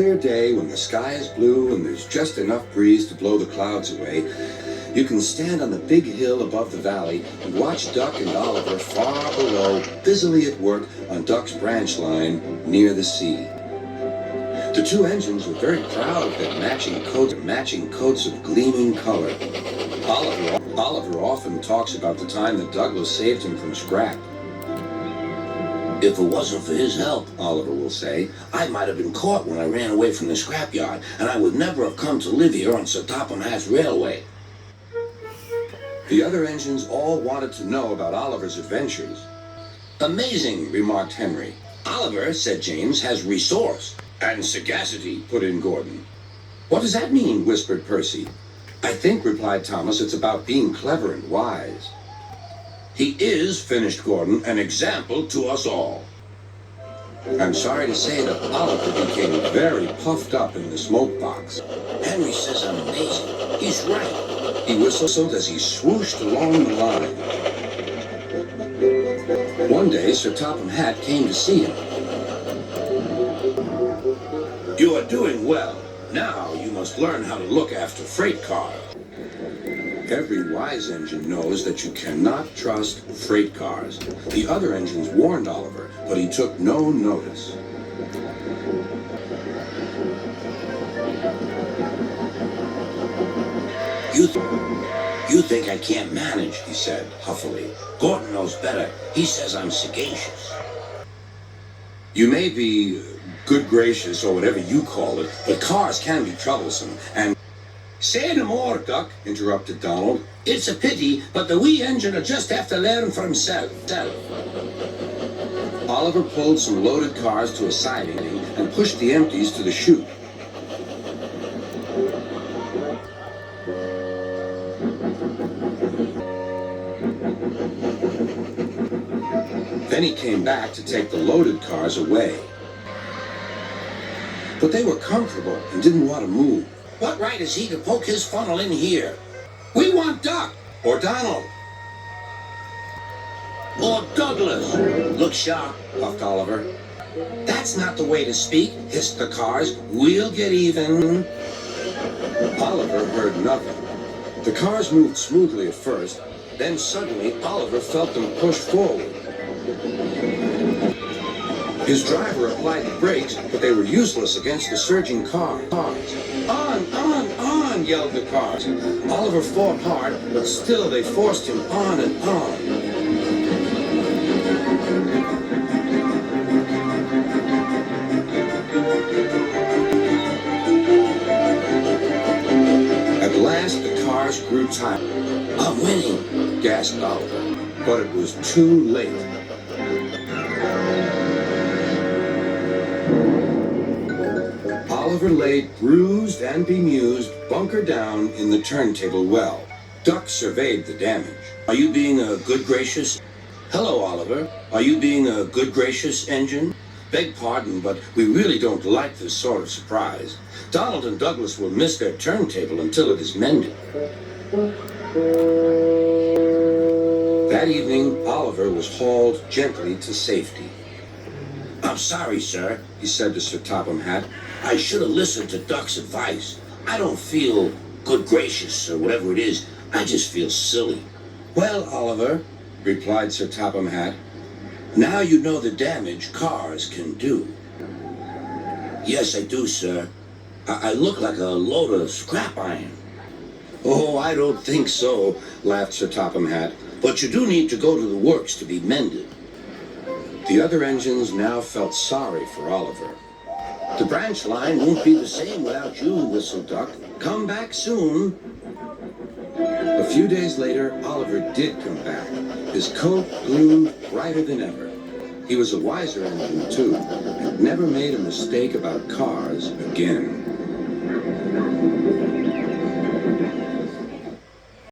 Clear day when the sky is blue and there's just enough breeze to blow the clouds away, you can stand on the big hill above the valley and watch Duck and Oliver far below, busily at work on Duck's branch line near the sea. The two engines were very proud of their matching coats of gleaming color. Oliver often talks about the time that Douglas saved him from scrap. If it wasn't for his help, Oliver will say, I might have been caught when I ran away from the scrapyard, and I would never have come to live here on Toppen Hatt Railway. The other engines all wanted to know about Oliver's adventures. Amazing, remarked Henry. Oliver, said James, has resource. And sagacity, put in Gordon. What does that mean? Whispered Percy. I think, replied Thomas, it's about being clever and wise. He is, finished Gordon, an example to us all. I'm sorry to say that Oliver became very puffed up in the smoke box. Henry says I'm amazing. He's right. He whistled as he swooshed along the line. One day, Sir Toppen Hatt came to see him. You are doing well. Now you must learn how to look after freight cars. Every wise engine knows that you cannot trust freight cars. The other engines warned Oliver, but he took no notice. You think I can't manage, he said, huffily. Gordon knows better. He says I'm sagacious. You may be good gracious or whatever you call it, but cars can be troublesome, and... Say no more, Duck, interrupted Donald. It's a pity, but the wee engine'll just have to learn for himself. Oliver pulled some loaded cars to a siding and pushed the empties to the chute. Then he came back to take the loaded cars away. But they were comfortable and didn't want to move. What right has he to poke his funnel in here? We want Duck. Or Donald. Or Douglas. Look sharp, puffed Oliver. That's not the way to speak, hissed the cars. We'll get even. Oliver heard nothing. The cars moved smoothly at first, then suddenly Oliver felt them push forward. His driver applied the brakes, but they were useless against the surging cars. On, yelled the cars. Oliver fought hard, but still they forced him on and on. At last, the cars grew tired. I'm winning, gasped Oliver, but it was too late. Oliver lay bruised and bemused, bunker down in the turntable well. Duck surveyed the damage. Are you being a good gracious? Hello, Oliver. Are you being a good gracious engine? Beg pardon, but we really don't like this sort of surprise. Donald and Douglas will miss their turntable until it is mended. That evening, Oliver was hauled gently to safety. I'm sorry, sir, he said to Sir Toppen Hatt. I should have listened to Duck's advice. I don't feel good gracious or whatever it is. I just feel silly. Well, Oliver, replied Sir Toppen Hatt, now you know the damage cars can do. Yes, I do, sir. I look like a load of scrap iron. Oh, I don't think so, laughed Sir Toppen Hatt. But you do need to go to the works to be mended. The other engines now felt sorry for Oliver. The branch line won't be the same without you, whistled Duck. Come back soon. A few days later, Oliver did come back, his coat gleamed brighter than ever. He was a wiser engine, too, and never made a mistake about cars again.